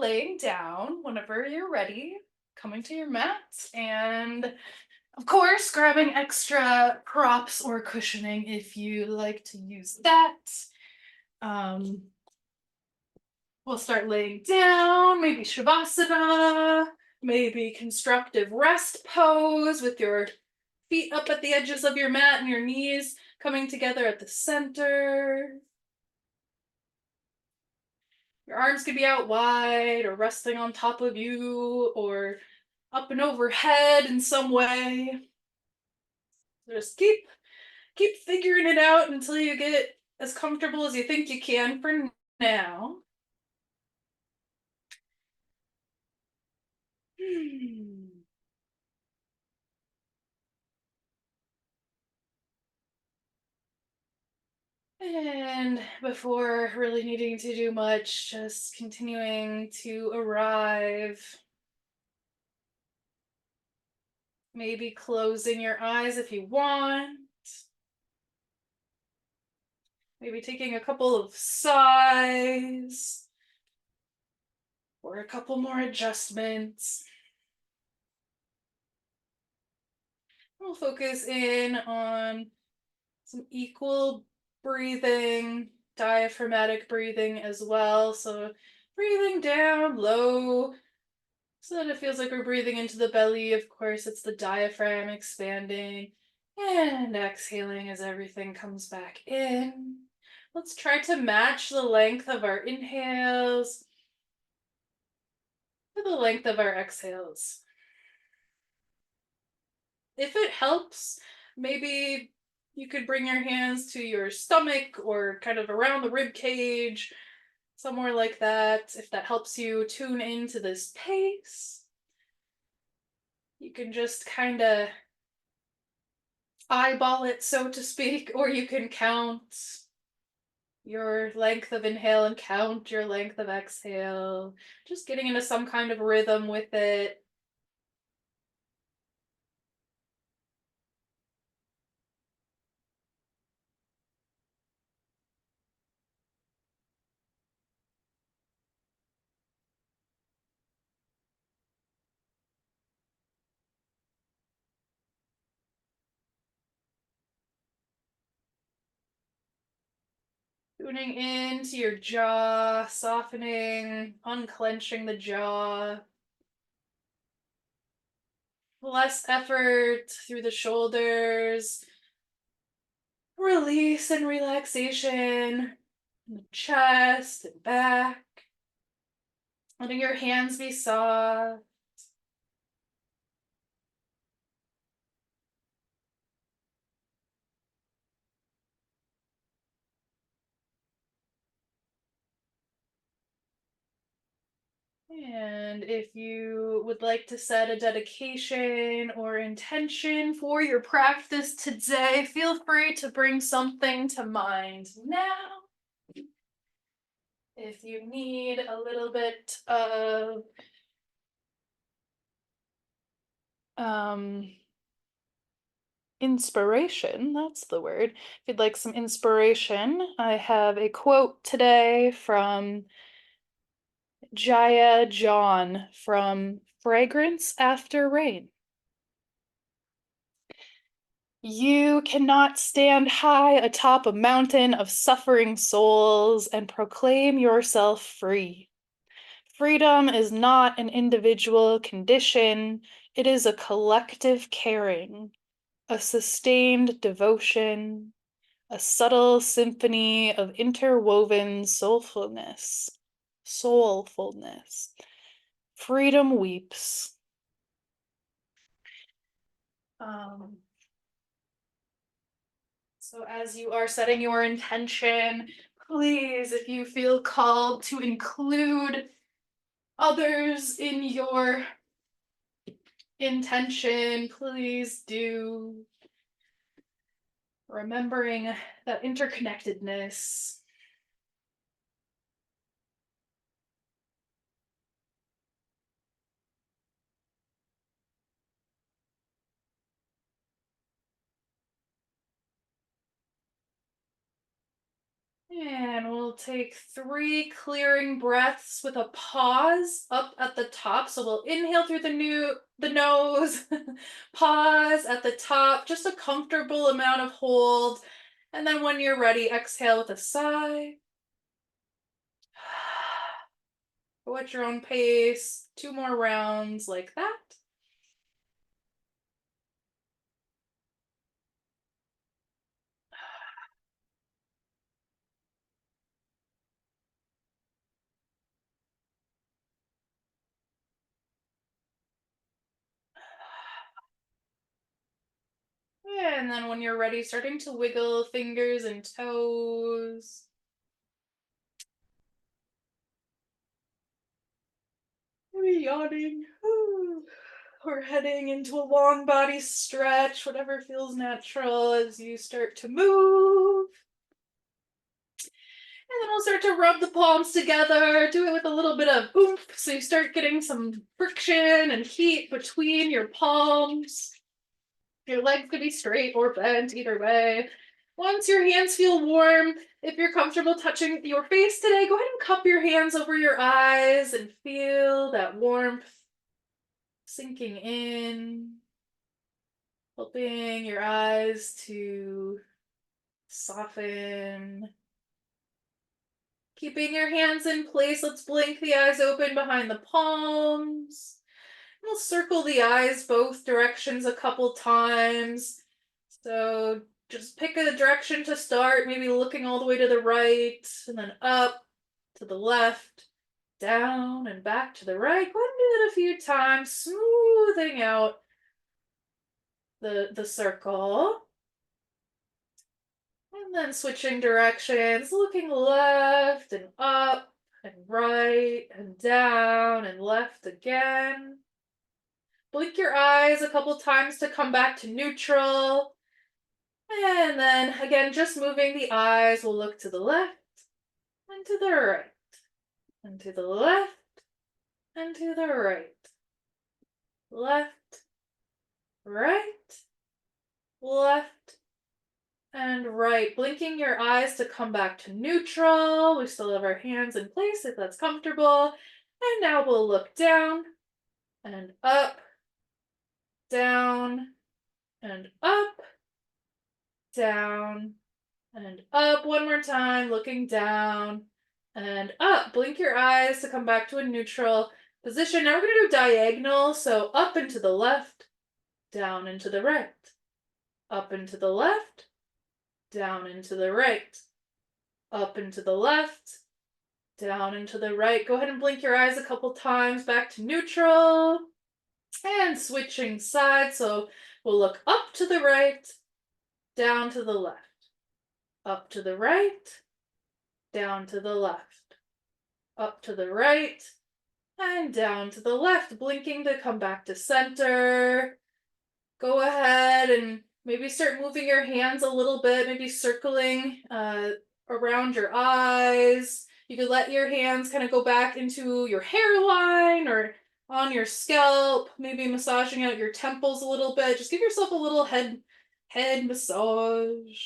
laying down whenever you're ready, coming to your mat, and of course, grabbing extra props or cushioning if you like to use that. Um, we'll start laying down, maybe Shavasana, maybe constructive rest pose with your feet up at the edges of your mat and your knees coming together at the center. Your arms could be out wide or resting on top of you or up and overhead in some way. Just keep figuring it out until you get as comfortable as you think you can for now. And before really needing to do much, just continuing to arrive. Maybe closing your eyes if you want. Maybe taking a couple of sighs or a couple more adjustments. We'll focus in on some equal breathing, diaphragmatic breathing as well. So breathing down low so that it feels like we're breathing into the belly. Of course, it's the diaphragm expanding and exhaling as everything comes back in. Let's try to match the length of our inhales to the length of our exhales. If it helps, maybe you could bring your hands to your stomach or kind of around the rib cage, somewhere like that. If that helps you tune into this pace, you can just kind of eyeball it, so to speak, or you can count your length of inhale and count your length of exhale, just getting into some kind of rhythm with it. Tuning into your jaw, softening, unclenching the jaw. Less effort through the shoulders. Release and relaxation in the chest and back. Letting your hands be soft. And if you would like to set a dedication or intention for your practice today, feel free to bring something to mind now. If you need a little bit of inspiration, that's the word. If you'd like some inspiration, I have a quote today from Jaiya John from Fragrance After Rain. You cannot stand high atop a mountain of suffering souls and proclaim yourself free. Freedom is not an individual condition, it is a collective caring, a sustained devotion, a subtle symphony of interwoven soulfulness. Soulfulness. Freedom weeps. So as you are setting your intention, please, if you feel called to include others in your intention, please do. Remembering that interconnectedness. And we'll take 3 clearing breaths with a pause up at the top. So we'll inhale through the nose, pause at the top, just a comfortable amount of hold. And then when you're ready, exhale with a sigh. Go at your own pace. 2 more rounds like that. And then when you're ready, starting to wiggle fingers and toes. Maybe yawning. Or heading into a long body stretch, whatever feels natural as you start to move. And then we'll start to rub the palms together, do it with a little bit of oomph, so you start getting some friction and heat between your palms. Your legs could be straight or bent, either way. Once your hands feel warm, if you're comfortable touching your face today, go ahead and cup your hands over your eyes and feel that warmth sinking in, helping your eyes to soften. Keeping your hands in place, let's blink the eyes open behind the palms. We'll circle the eyes both directions a couple times. So just pick a direction to start, maybe looking all the way to the right, and then up, to the left, down, and back to the right. Go ahead and do that a few times, smoothing out the circle. And then switching directions, looking left and up and right and down and left again. Blink your eyes a couple times to come back to neutral. And then again, just moving the eyes, we'll look to the left and to the right, and to the left and to the right. Left, right, left, and right. Blinking your eyes to come back to neutral. We still have our hands in place if that's comfortable. And now we'll look down and up, down and up, down and up. One more time, looking down and up. Blink your eyes to come back to a neutral position. Now we're going to do diagonal. So up and to the left, down and to the right, up and to the left, down and to the right, up and to the left, down and to the right. Go ahead and blink your eyes a couple times back to neutral. And switching sides. So we'll look up to the right, down to the left, up to the right, down to the left, up to the right, and down to the left. Blinking to come back to center. Go ahead and maybe start moving your hands a little bit, maybe circling around your eyes. You could let your hands kind of go back into your hairline or on your scalp, maybe massaging out your temples a little bit. Just give yourself a little head massage.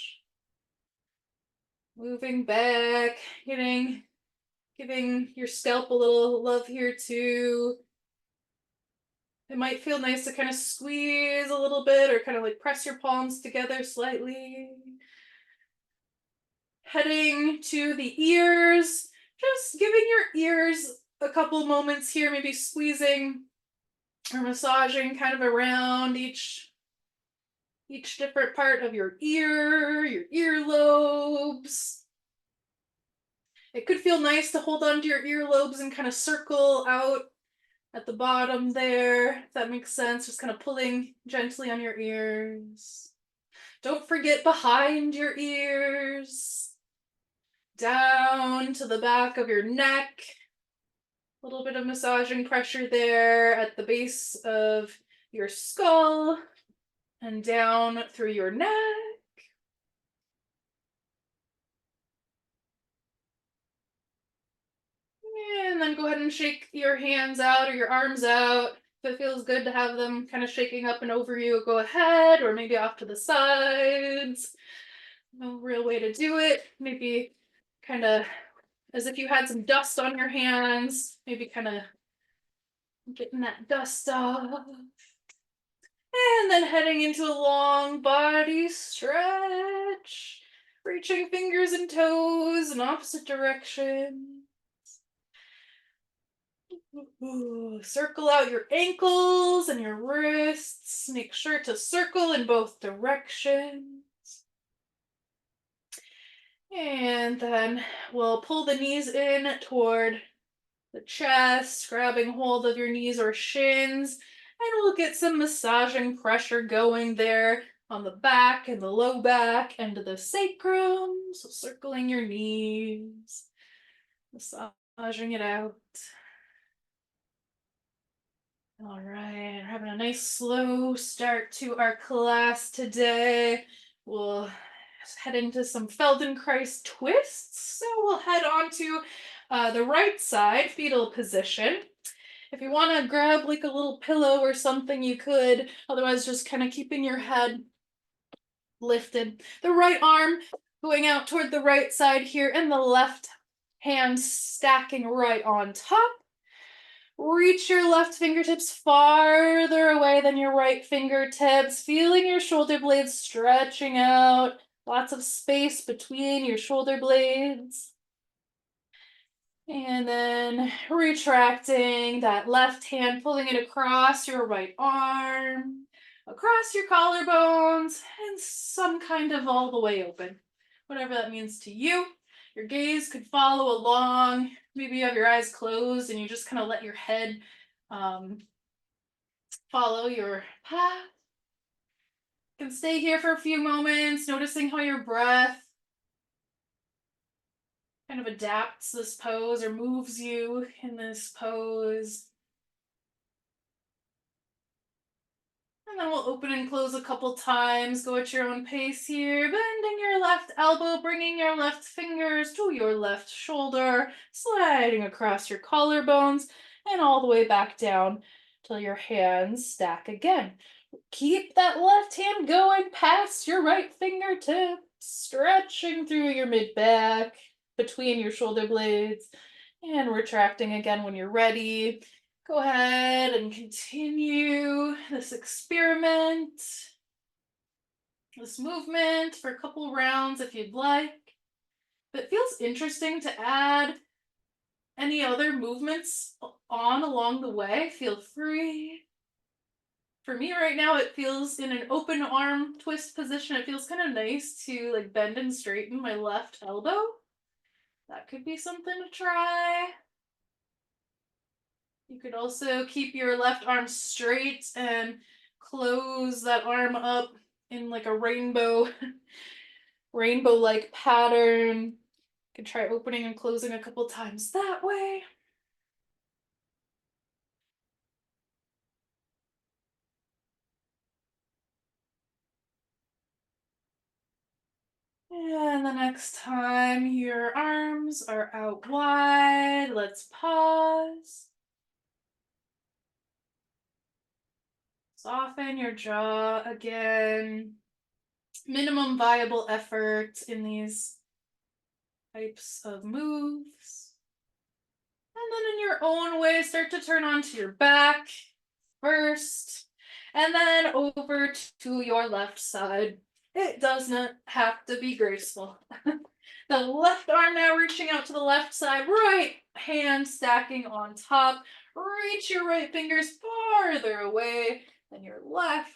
Moving back, giving your scalp a little love here too. It might feel nice to kind of squeeze a little bit or kind of like press your palms together slightly. Heading to the ears, just giving your ears a couple moments here, maybe squeezing or massaging kind of around each different part of your earlobes. It could feel nice to hold onto your earlobes and kind of circle out at the bottom there, if that makes sense. Just kind of pulling gently on your ears. Don't forget behind your ears. Down to the back of your neck. A little bit of massaging pressure there at the base of your skull and down through your neck. And then go ahead and shake your hands out or your arms out. If it feels good to have them kind of shaking up and over you, go ahead, or maybe off to the sides. No real way to do it. Maybe kind of as if you had some dust on your hands, maybe kind of getting that dust off. And then heading into a long body stretch, reaching fingers and toes in opposite direction. Ooh, circle out your ankles and your wrists. Make sure to circle in both directions. And then we'll pull the knees in toward the chest, grabbing hold of your knees or shins, and we'll get some massaging pressure going there on the back and the low back and the sacrum. So circling your knees, massaging it out. All right, we're having a nice slow start to our class today. We'll head into some Feldenkrais twists. So we'll head on to the right side, fetal position. If you want to grab like a little pillow or something, you could. Otherwise, just kind of keeping your head lifted. The right arm going out toward the right side here, and the left hand stacking right on top. Reach your left fingertips farther away than your right fingertips, feeling your shoulder blades stretching out. Lots of space between your shoulder blades. And then retracting that left hand, pulling it across your right arm, across your collarbones, and some kind of all the way open. Whatever that means to you. Your gaze could follow along. Maybe you have your eyes closed and you just kind of let your head follow your path. You can stay here for a few moments, noticing how your breath kind of adapts this pose or moves you in this pose. And then we'll open and close a couple times. Go at your own pace here. Bending your left elbow, bringing your left fingers to your left shoulder, sliding across your collarbones, and all the way back down till your hands stack again. Keep that left hand going past your right fingertip, stretching through your mid-back, between your shoulder blades, and retracting again when you're ready. Go ahead and continue this experiment, this movement for a couple rounds if you'd like. If it feels interesting to add any other movements on along the way, feel free. For me right now, it feels in an open arm twist position. It feels kind of nice to like bend and straighten my left elbow. That could be something to try. You could also keep your left arm straight and close that arm up in like a rainbow-like pattern. You could try opening and closing a couple times that way. And the next time your arms are out wide, let's pause. Soften your jaw again. Minimum viable effort in these types of moves. And then in your own way, start to turn onto your back first, and then over to your left side. It does not have to be graceful. The left arm now reaching out to the left side, right hand stacking on top. Reach your right fingers farther away than your left.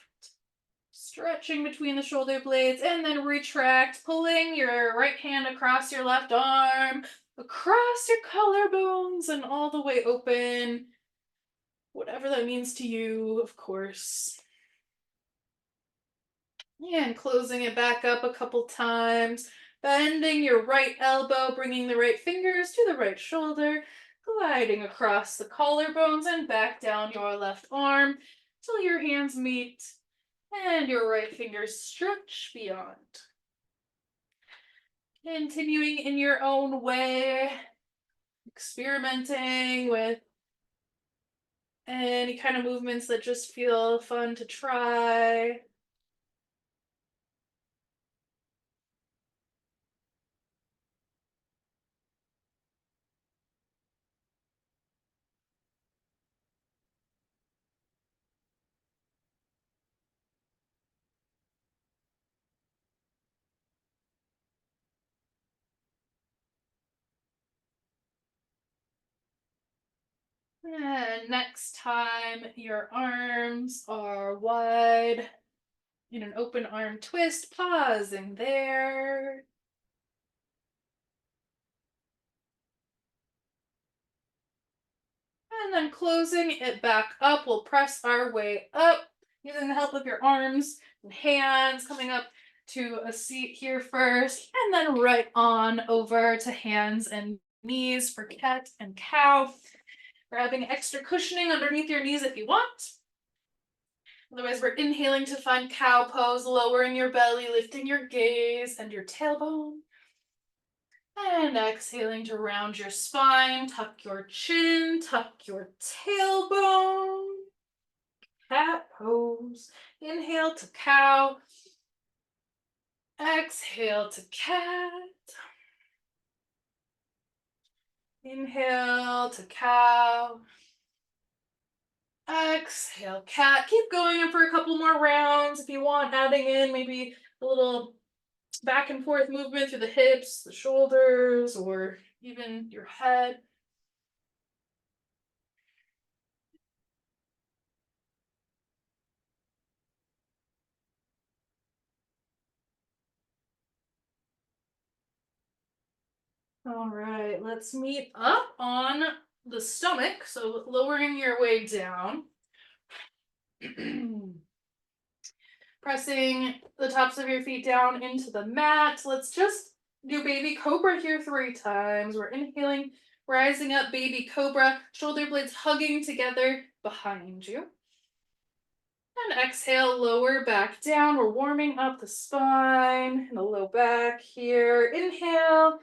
Stretching between the shoulder blades, and then retract, pulling your right hand across your left arm, across your collarbones, and all the way open. Whatever that means to you, of course. And closing it back up a couple times, bending your right elbow, bringing the right fingers to the right shoulder, gliding across the collarbones and back down your left arm till your hands meet and your right fingers stretch beyond. Continuing in your own way, experimenting with any kind of movements that just feel fun to try. And next time your arms are wide in an open arm twist, pausing there. And then closing it back up, we'll press our way up using the help of your arms and hands, coming up to a seat here first, and then right on over to hands and knees for cat and cow. Grabbing extra cushioning underneath your knees if you want. Otherwise, we're inhaling to find cow pose, lowering your belly, lifting your gaze and your tailbone. And exhaling to round your spine, tuck your chin, tuck your tailbone. Cat pose. Inhale to cow. Exhale to cat. Inhale to cow. Exhale, cat. Keep going for a couple more rounds if you want, adding in maybe a little back and forth movement through the hips, the shoulders, or even your head. All right, let's meet up on the stomach. So lowering your way down. Pressing the tops of your feet down into the mat. Let's just do baby cobra here 3 times. We're inhaling, rising up, baby cobra, shoulder blades hugging together behind you. And exhale, lower back down. We're warming up the spine and the low back here. Inhale,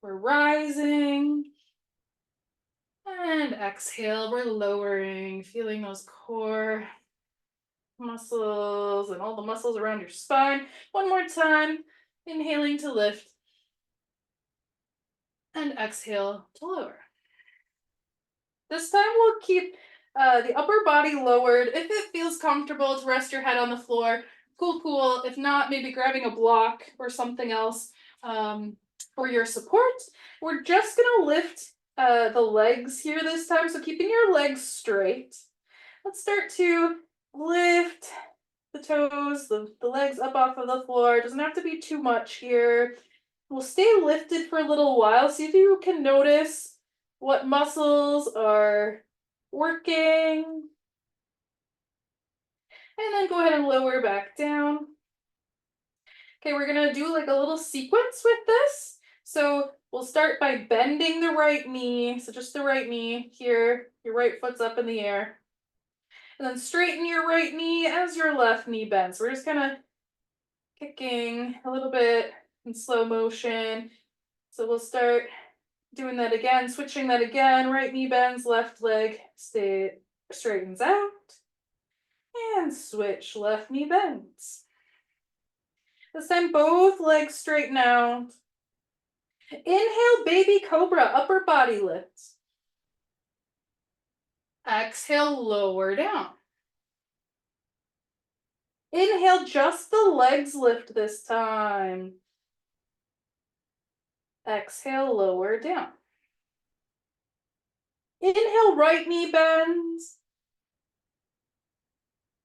we're rising. And exhale, we're lowering, feeling those core muscles and all the muscles around your spine. One more time, inhaling to lift. And exhale to lower. This time we'll keep the upper body lowered. If it feels comfortable to rest your head on the floor, cool. If not, maybe grabbing a block or something else for your support. We're just gonna lift the legs here this time, so keeping your legs straight. Let's start to lift the toes, the legs up off of the floor. It doesn't have to be too much here. We'll stay lifted for a little while. See if you can notice what muscles are working. And then go ahead and lower back down. Okay, we're gonna do like a little sequence with this. So we'll start by bending the right knee. So just the right knee here. Your right foot's up in the air. And then straighten your right knee as your left knee bends. So we're just kind of kicking a little bit in slow motion. So we'll start doing that again, switching that again. Right knee bends, left leg straightens out. And switch, left knee bends. This time both legs straighten out. Inhale, baby cobra, upper body lifts. Exhale, lower down. Inhale, just the legs lift this time. Exhale, lower down. Inhale, right knee bends.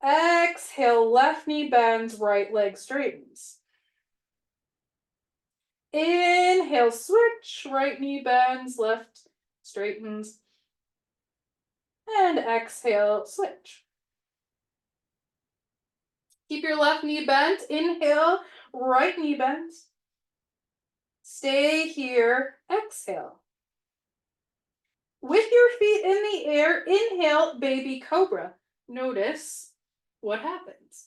Exhale, left knee bends, right leg straightens. Inhale, switch, right knee bends, left straightens. And exhale, switch. Keep your left knee bent. Inhale, right knee bends. Stay here, exhale. With your feet in the air, inhale, baby cobra. Notice what happens.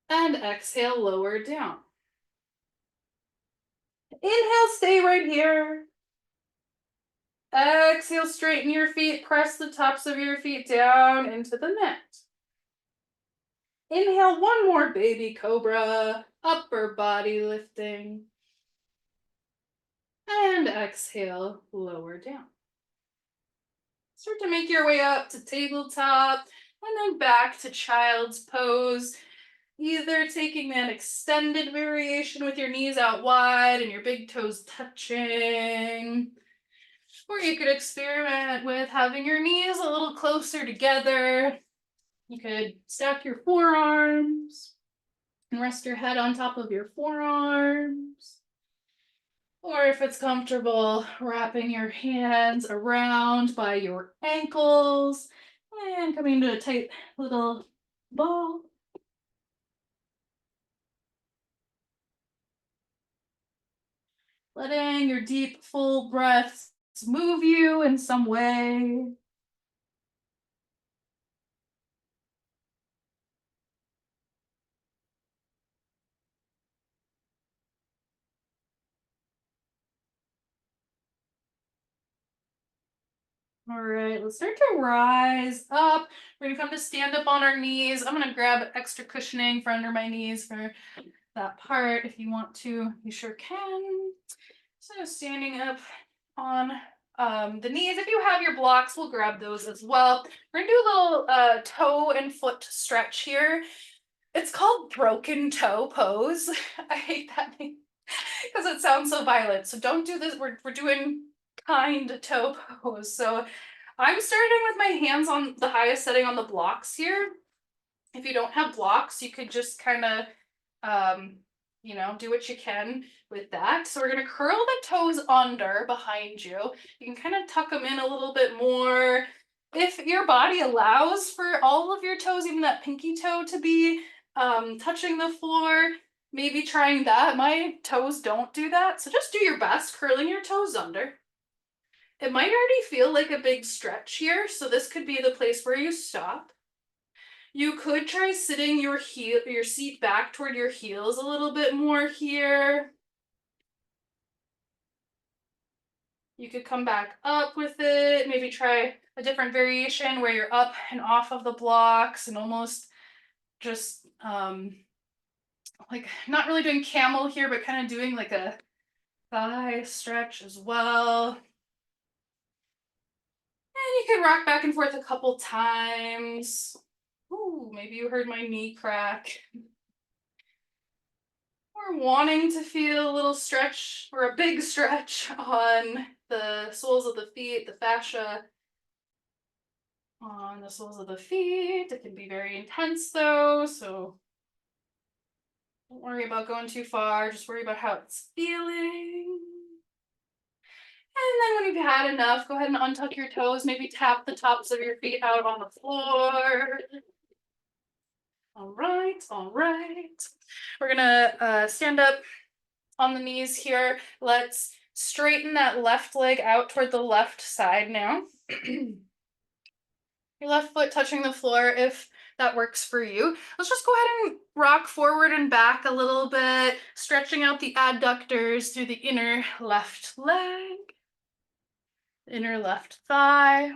And exhale, lower down. Inhale, stay right here. Exhale, straighten your feet, press the tops of your feet down into the mat. Inhale, one more baby cobra, upper body lifting. And exhale, lower down. Start to make your way up to tabletop and then back to child's pose. Either taking that extended variation with your knees out wide and your big toes touching, Or you could experiment with having your knees a little closer together. You could stack your forearms and rest your head on top of your forearms. Or if it's comfortable, wrapping your hands around by your ankles and coming to a tight little ball. Letting your deep, full breaths move you in some way. All right, let's start to rise up. We're gonna come to stand up on our knees. I'm gonna grab extra cushioning for under my knees for that part. If you want to, you sure can. So standing up on the knees. If you have your blocks, we'll grab those as well. We're gonna do a little toe and foot stretch here. It's called broken toe pose. I hate that name because it sounds so violent. So don't do this. We're doing kind toe pose. So I'm starting with my hands on the highest setting on the blocks here. If you don't have blocks, you could just kind of, do what you can with that. So we're going to curl the toes under behind you. You can kind of tuck them in a little bit more. If your body allows for all of your toes, even that pinky toe, to be touching the floor, maybe trying that. My toes don't do that. So just do your best curling your toes under. It might already feel like a big stretch here, so this could be the place where you stop. You could try sitting your seat back toward your heels a little bit more here. You could come back up with it, maybe try a different variation where you're up and off of the blocks and almost just like not really doing camel here, but kind of doing like a thigh stretch as well. And you can rock back and forth a couple times. Ooh, maybe you heard my knee crack. We're wanting to feel a little stretch or a big stretch on the soles of the feet, the fascia on the soles of the feet. It can be very intense though, so don't worry about going too far. Just worry about how it's feeling. And then when you've had enough, go ahead and untuck your toes. Maybe tap the tops of your feet out on the floor. All right, all right. We're gonna stand up on the knees here. Let's straighten that left leg out toward the left side now. Your left foot touching the floor if that works for you. Let's just go ahead and rock forward and back a little bit, stretching out the adductors through the inner left leg, inner left thigh.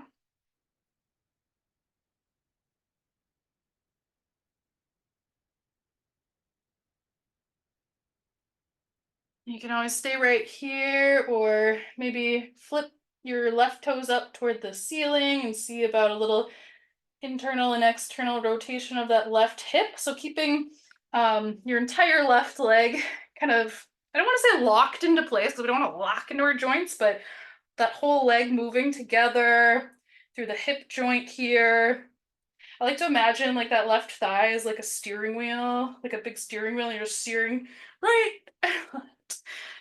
You can always stay right here or maybe flip your left toes up toward the ceiling and see about a little internal and external rotation of that left hip. So keeping your entire left leg kind of, I don't want to say locked into place because we don't want to lock into our joints, but that whole leg moving together through the hip joint here. I like to imagine like that left thigh is like a steering wheel, like a big steering wheel. You're just steering right a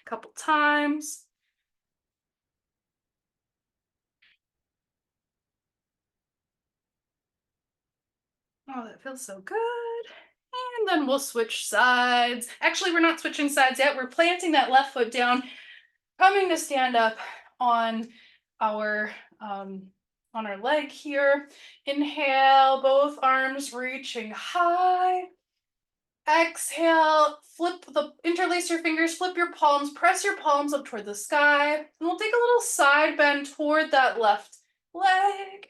couple times. Oh, that feels so good. And then we'll switch sides. Actually, we're not switching sides yet. We're planting that left foot down, coming to stand up on our leg here. Inhale, both arms reaching high. Exhale, interlace your fingers, flip your palms, press your palms up toward the sky. And we'll take a little side bend toward that left leg.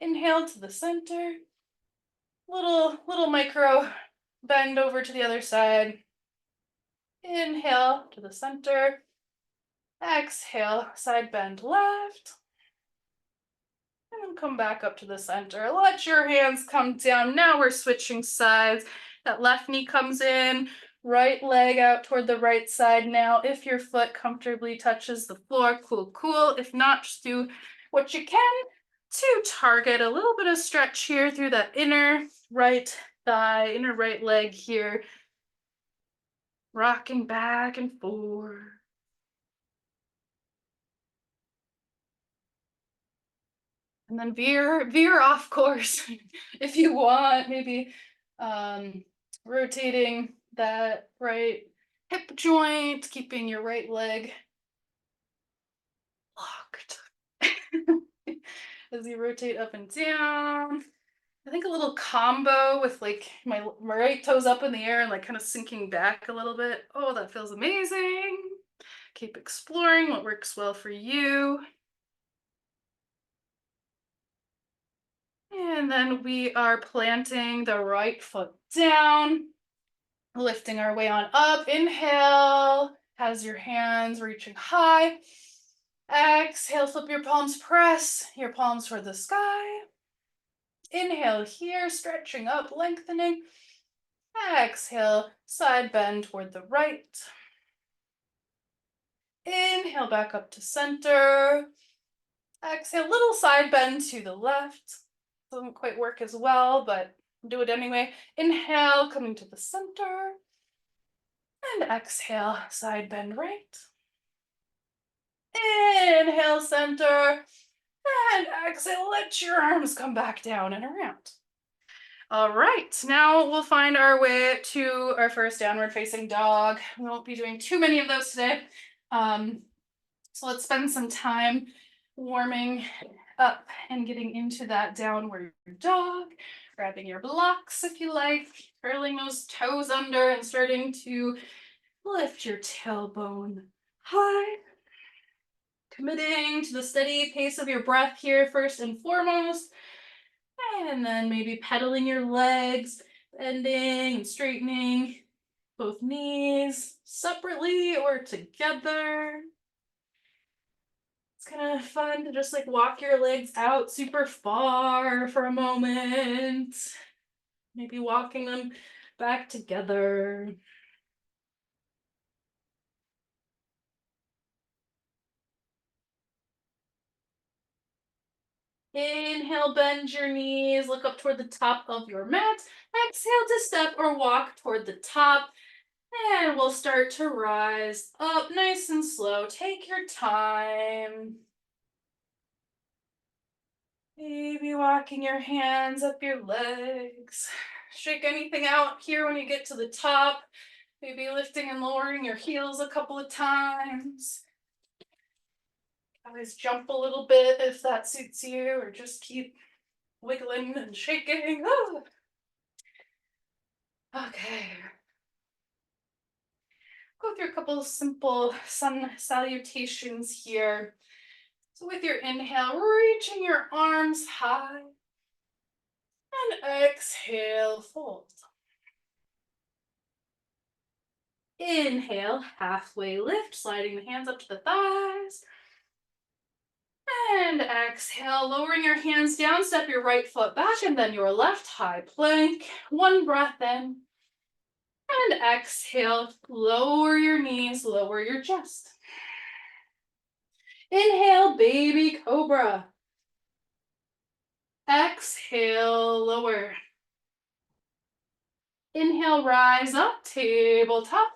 Inhale to the center. Little micro bend over to the other side. Inhale to the center. Exhale, side bend left. And then come back up to the center. Let your hands come down. Now we're switching sides. That left knee comes in. Right leg out toward the right side now. If your foot comfortably touches the floor, cool, cool. If not, just do what you can to target a little bit of stretch here through that inner right thigh, inner right leg here. Rocking back and forth. And then veer off course if you want, maybe rotating that right hip joint, keeping your right leg locked as you rotate up and down. I think a little combo with like my right toes up in the air and like kind of sinking back a little bit. Oh, that feels amazing. Keep exploring what works well for you. And then we are planting the right foot down, lifting our way on up. Inhale, has your hands reaching high. Exhale, flip your palms, press your palms toward the sky. Inhale here, stretching up, lengthening. Exhale, side bend toward the right. Inhale, back up to center. Exhale, little side bend to the left. Doesn't quite work as well, but do it anyway. Inhale, coming to the center. And exhale, side bend right. Inhale, center. And exhale, let your arms come back down and around. All right, now we'll find our way to our first downward facing dog. We won't be doing too many of those today. So let's spend some time warming up and getting into that downward dog, grabbing your blocks if you like, curling those toes under and starting to lift your tailbone high. Committing to the steady pace of your breath here first and foremost. And then maybe pedaling your legs, bending and straightening both knees separately or together. It's kind of fun to just like walk your legs out super far for a moment. Maybe walking them back together. Inhale, bend your knees, look up toward the top of your mat. Exhale to step or walk toward the top. And we'll start to rise up nice and slow. Take your time. Maybe walking your hands up your legs. Shake anything out here when you get to the top. Maybe lifting and lowering your heels a couple of times. Always jump a little bit if that suits you, or just keep wiggling and shaking. Oh. Okay. Go through a couple of simple sun salutations here. So with your inhale, reaching your arms high. And exhale, fold. Inhale, halfway lift, sliding the hands up to the thighs. And exhale, lowering your hands down, step your right foot back, and then your left high plank. One breath in. And exhale, lower your knees, lower your chest. Inhale, baby cobra. Exhale, lower. Inhale, rise up, tabletop.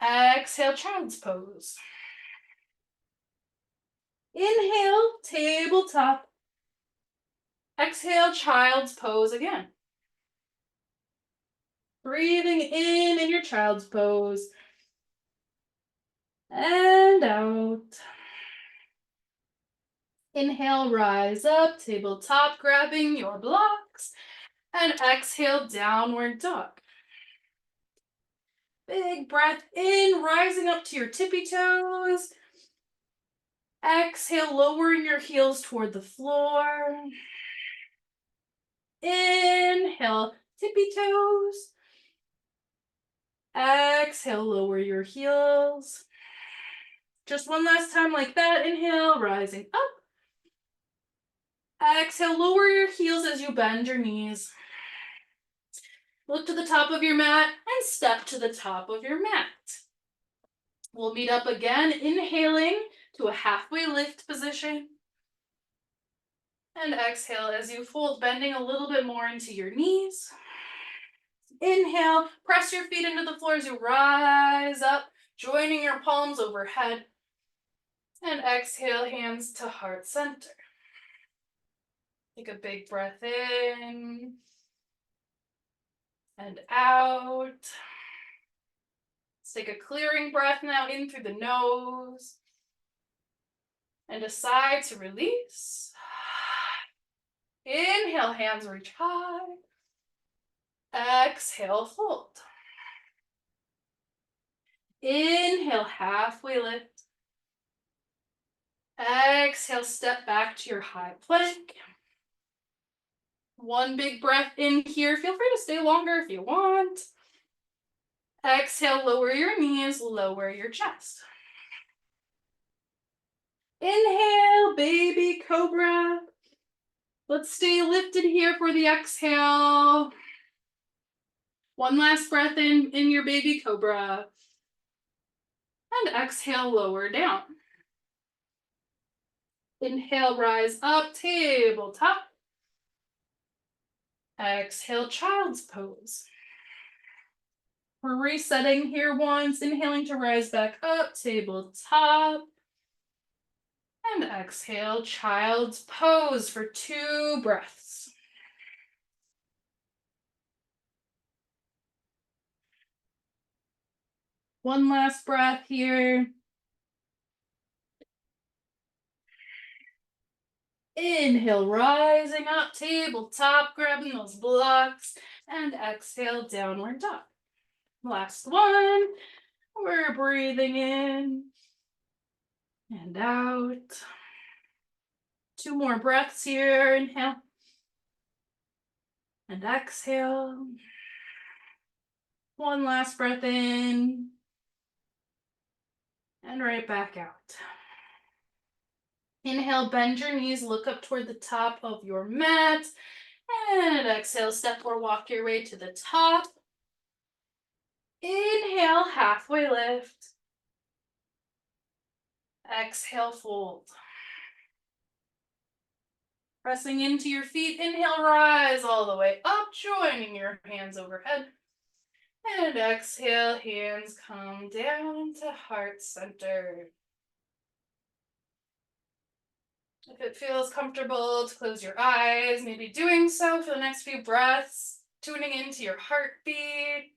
Exhale, child's pose. Inhale, tabletop. Exhale, child's pose again. Breathing in your child's pose. And out. Inhale, rise up, tabletop, grabbing your blocks. And exhale, downward dog. Big breath in, rising up to your tippy toes. Exhale, lowering your heels toward the floor. Inhale, tippy toes. Exhale, lower your heels. Just one last time like that. Inhale, rising up. Exhale, lower your heels as you bend your knees. Look to the top of your mat and step to the top of your mat. We'll meet up again, inhaling to a halfway lift position. And exhale as you fold, bending a little bit more into your knees. Inhale, press your feet into the floor as you rise up, joining your palms overhead. And exhale, hands to heart center. Take a big breath in and out. Let's take a clearing breath now in through the nose. And decide to release. Inhale, hands reach high. Exhale, fold. Inhale, halfway lift. Exhale, step back to your high plank. One big breath in here. Feel free to stay longer if you want. Exhale, lower your knees, lower your chest. Inhale, baby cobra. Let's stay lifted here for the exhale. One last breath in your baby cobra. And exhale, lower down. Inhale, rise up, tabletop. Exhale, child's pose. We're resetting here once, inhaling to rise back up, tabletop. And exhale, child's pose for 2 breaths. One last breath here. Inhale, rising up, tabletop, grabbing those blocks, and exhale, downward dog. Last one. We're breathing in and out. 2 more breaths here. Inhale and exhale. One last breath in and right back out. Inhale, bend your knees, look up toward the top of your mat. And exhale, step or walk your way to the top. Inhale, halfway lift. Exhale, fold. Pressing into your feet, inhale, rise all the way up, joining your hands overhead. And exhale, hands come down to heart center. If it feels comfortable to close your eyes, maybe doing so for the next few breaths, tuning into your heartbeat.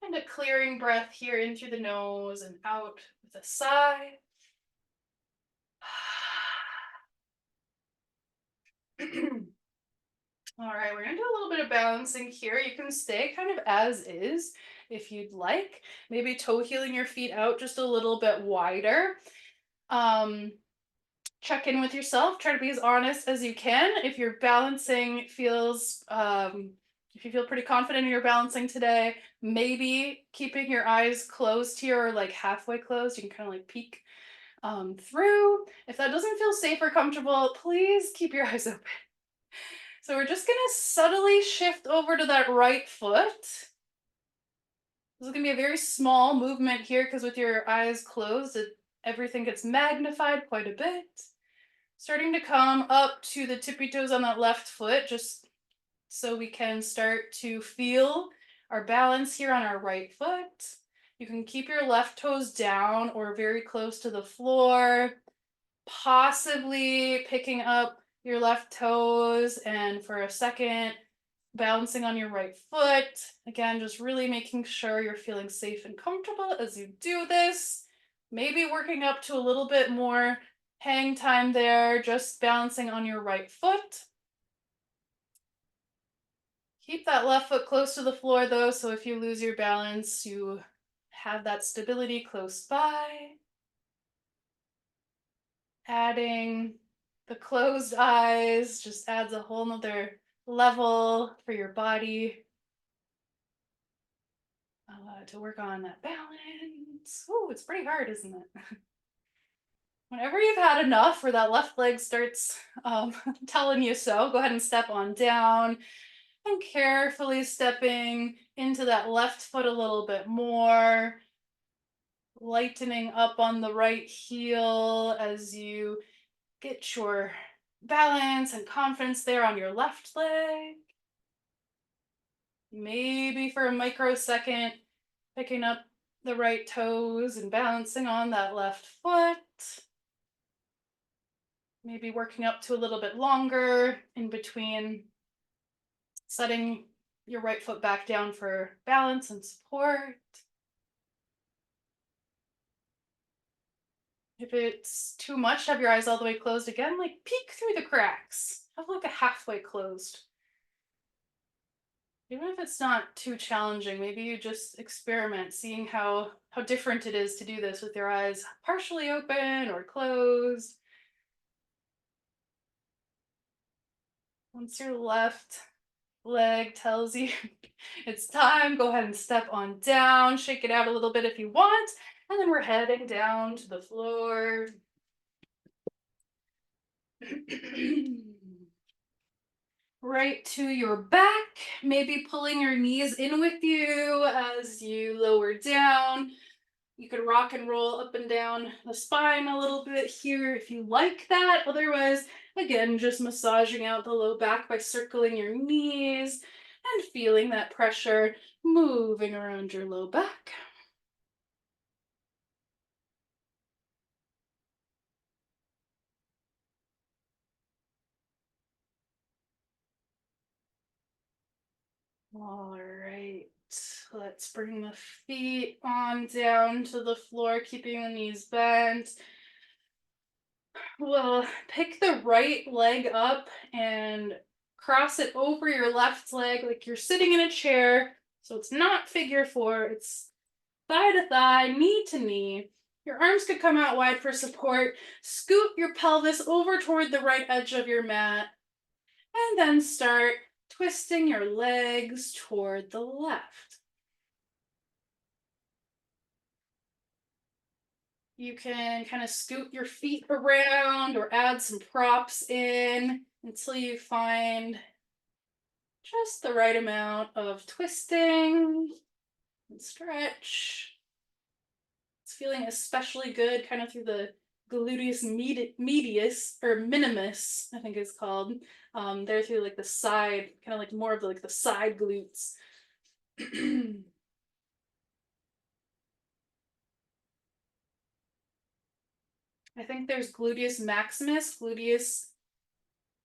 And a clearing breath here in through the nose and out with a sigh. All right, we're gonna do a little bit of balancing here. You can stay kind of as is if you'd like. Maybe toe heeling your feet out just a little bit wider. Check in with yourself. Try to be as honest as you can. If your balancing feels, if you feel pretty confident in your balancing today, maybe keeping your eyes closed here or like halfway closed, you can kind of like peek through. If that doesn't feel safe or comfortable, please keep your eyes open. So we're just gonna subtly shift over to that right foot. This is gonna be a very small movement here because with your eyes closed, everything gets magnified quite a bit. Starting to come up to the tippy toes on that left foot, just so we can start to feel our balance here on our right foot. You can keep your left toes down or very close to the floor, possibly picking up your left toes and for a second balancing on your right foot. Again, just really making sure you're feeling safe and comfortable as you do this. Maybe working up to a little bit more hang time there, just balancing on your right foot. Keep that left foot close to the floor though, so if you lose your balance, you have that stability close by. Adding the closed eyes just adds a whole nother level for your body. to work on that balance. Oh, it's pretty hard, isn't it? Whenever you've had enough or that left leg starts telling you so, go ahead and step on down and carefully stepping into that left foot a little bit more, lightening up on the right heel as you get your balance and confidence there on your left leg. Maybe for a microsecond, picking up the right toes and balancing on that left foot. Maybe working up to a little bit longer in between, setting your right foot back down for balance and support. If it's too much to have your eyes all the way closed again, like peek through the cracks. Have like a halfway closed. Even if it's not too challenging, maybe you just experiment, seeing how different it is to do this with your eyes partially open or closed. Once your left leg tells you it's time, go ahead and step on down, shake it out a little bit if you want, and then we're heading down to the floor. Right to your back, maybe pulling your knees in with you as you lower down. You could rock and roll up and down the spine a little bit here if you like that. Otherwise, again, just massaging out the low back by circling your knees and feeling that pressure moving around your low back. All right, let's bring the feet on down to the floor, keeping the knees bent. We'll pick the right leg up and cross it over your left leg like you're sitting in a chair. So it's not figure four, it's thigh to thigh, knee to knee. Your arms could come out wide for support. Scoot your pelvis over toward the right edge of your mat. And then start twisting your legs toward the left. You can kind of scoot your feet around or add some props in until you find just the right amount of twisting and stretch. It's feeling especially good kind of through the gluteus medius or minimus, I think it's called. There through like the side, kind of like more of the side glutes. I think there's gluteus maximus, gluteus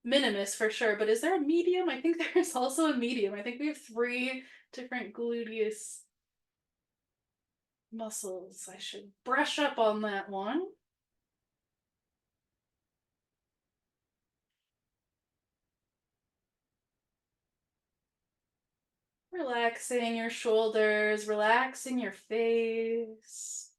minimus for sure, but is there a medium? I think there's also a medium. I think we have 3 different gluteus muscles. I should brush up on that one. Relaxing your shoulders, relaxing your face.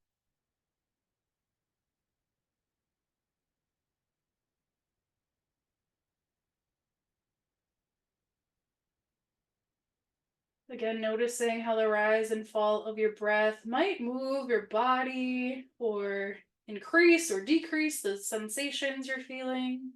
Again, noticing how the rise and fall of your breath might move your body or increase or decrease the sensations you're feeling.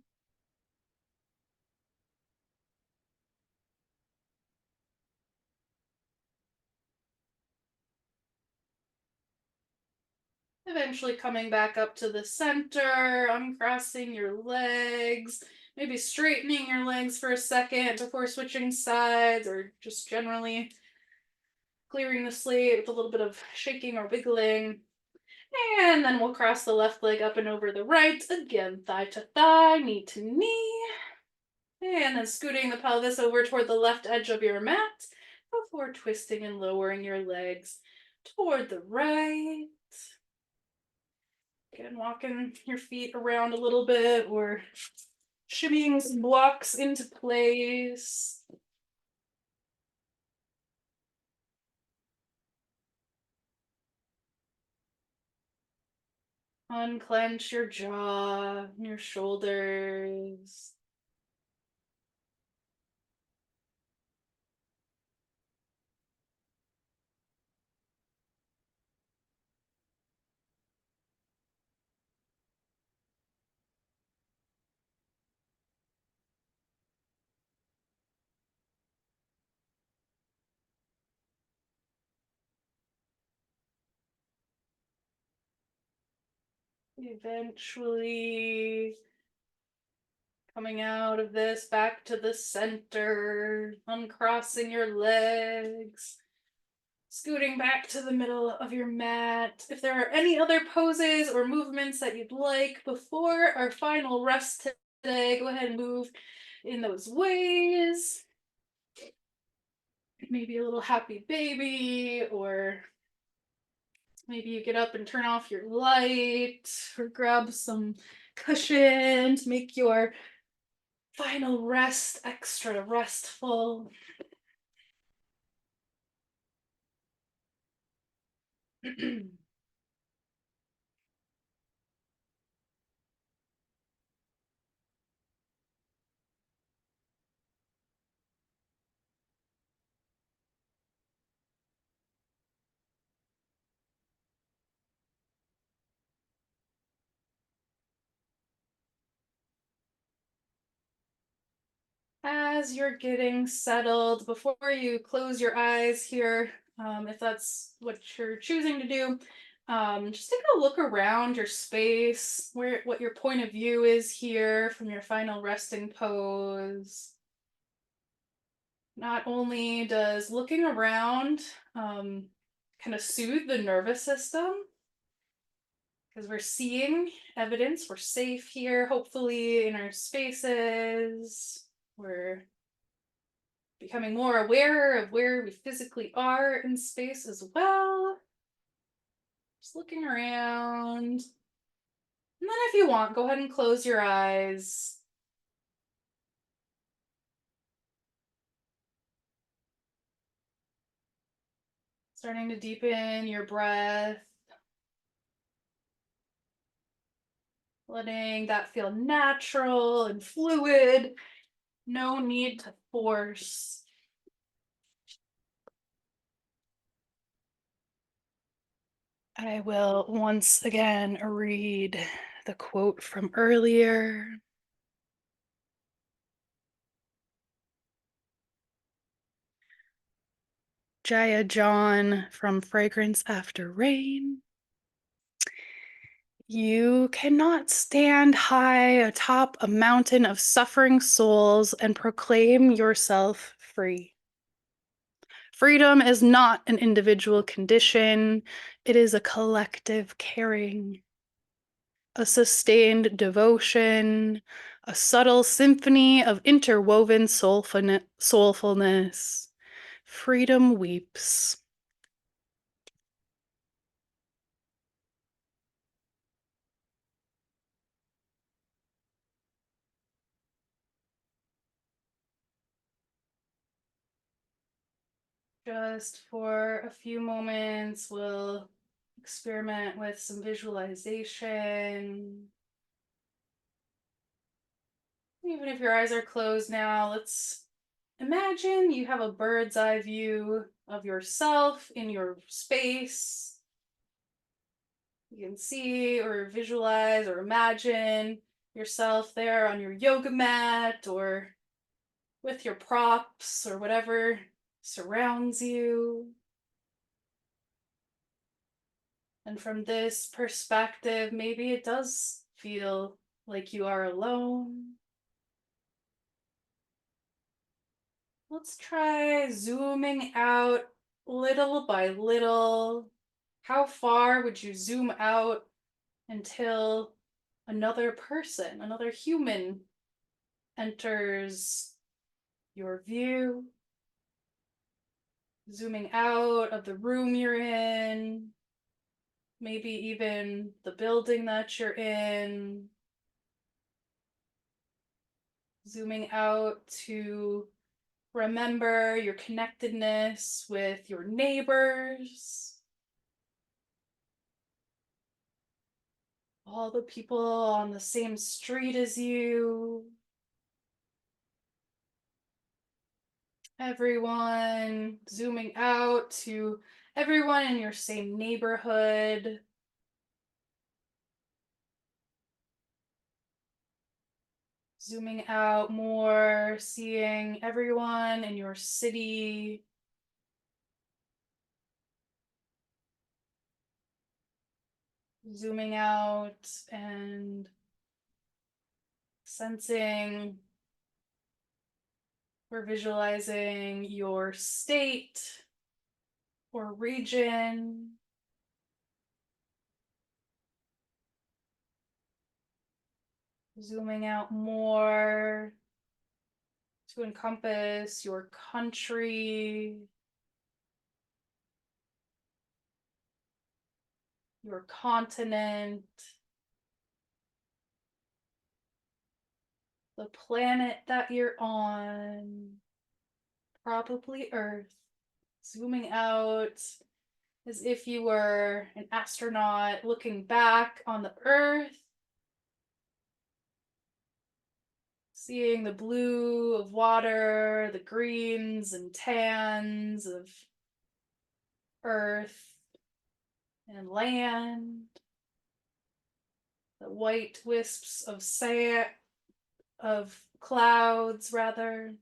Eventually coming back up to the center, uncrossing your legs, maybe straightening your legs for a second before switching sides, or just generally clearing the slate with a little bit of shaking or wiggling. And then we'll cross the left leg up and over the right. Again, thigh to thigh, knee to knee. And then scooting the pelvis over toward the left edge of your mat before twisting and lowering your legs toward the right. Again, walking your feet around a little bit or shimmying some blocks into place. Unclench your jaw and your shoulders. Eventually coming out of this back to the center, uncrossing your legs, scooting back to the middle of your mat. If there are any other poses or movements that you'd like before our final rest today, go ahead and move in those ways. Maybe a little happy baby, or maybe you get up and turn off your light, or grab some cushion to make your final rest extra restful. As you're getting settled, before you close your eyes here, if that's what you're choosing to do, just take a look around your space, what your point of view is here from your final resting pose. Not only does looking around kind of soothe the nervous system, because we're seeing evidence, we're safe here, hopefully in our spaces, we're becoming more aware of where we physically are in space as well. Just looking around. And then if you want, go ahead and close your eyes. Starting to deepen your breath. Letting that feel natural and fluid. No need to force. I will once again read the quote from earlier. Jaiya John from Fragrance After Rain. You cannot stand high atop a mountain of suffering souls and proclaim yourself free. Freedom is not an individual condition, it is a collective caring, a sustained devotion, a subtle symphony of interwoven soulfulness. Freedom weeps. Just for a few moments, we'll experiment with some visualization. Even if your eyes are closed now, let's imagine you have a bird's eye view of yourself in your space. You can see or visualize or imagine yourself there on your yoga mat or with your props or whatever surrounds you. And from this perspective, maybe it does feel like you are alone. Let's try zooming out little by little. How far would you zoom out until another person, another human enters your view? Zooming out of the room you're in, maybe even the building that you're in. Zooming out to remember your connectedness with your neighbors, all the people on the same street as you, everyone, zooming out to everyone in your same neighborhood, zooming out more, seeing everyone in your city, Zooming out and sensing or visualizing your state or region. Zooming out more to encompass your country, your continent, the planet that you're on, probably Earth. Zooming out as if you were an astronaut looking back on the Earth, seeing the blue of water, the greens and tans of Earth and land, the white wisps of sand, of clouds rather.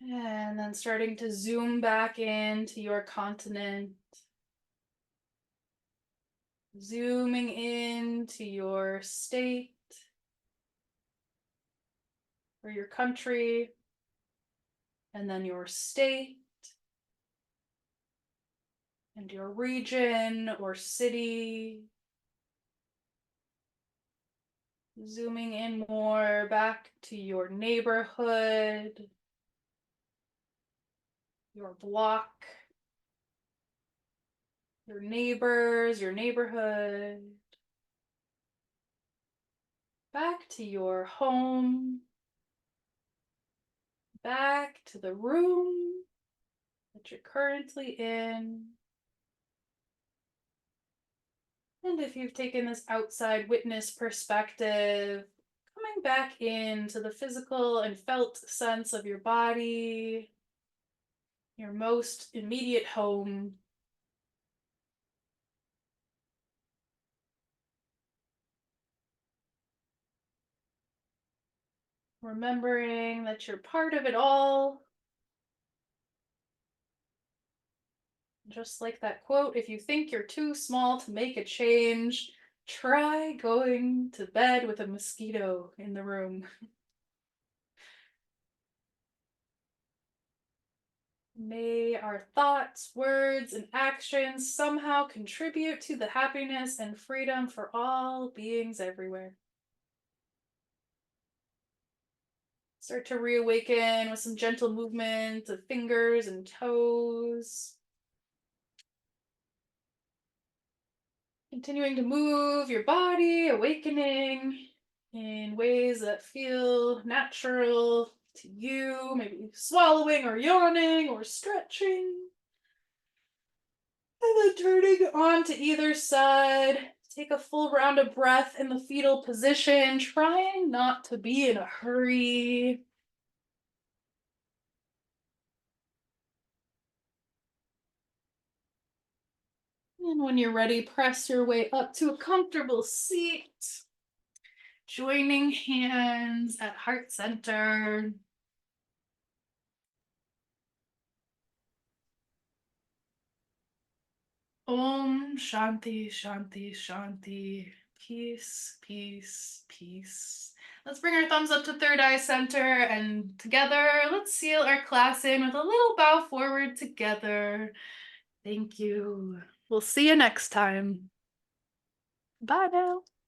And then starting to zoom back into your continent, zooming into your state or your country, and then your state and your region or city. Zooming in more back to your neighborhood, your block, your neighbors, your neighborhood, back to your home, back to the room that you're currently in. And if you've taken this outside witness perspective, coming back into the physical and felt sense of your body, your most immediate home. Remembering that you're part of it all. Just like that quote, if you think you're too small to make a change, try going to bed with a mosquito in the room. May our thoughts, words, and actions somehow contribute to the happiness and freedom for all beings everywhere. Start to reawaken with some gentle movement of fingers and toes. Continuing to move your body, awakening in ways that feel natural to you, maybe swallowing or yawning or stretching. And then turning on to either side. Take a full round of breath in the fetal position, trying not to be in a hurry. And when you're ready, press your way up to a comfortable seat. Joining hands at heart center. Om Shanti, Shanti, Shanti. Peace, peace, peace. Let's bring our thumbs up to third eye center, and together, let's seal our class in with a little bow forward together. Thank you. We'll see you next time. Bye now.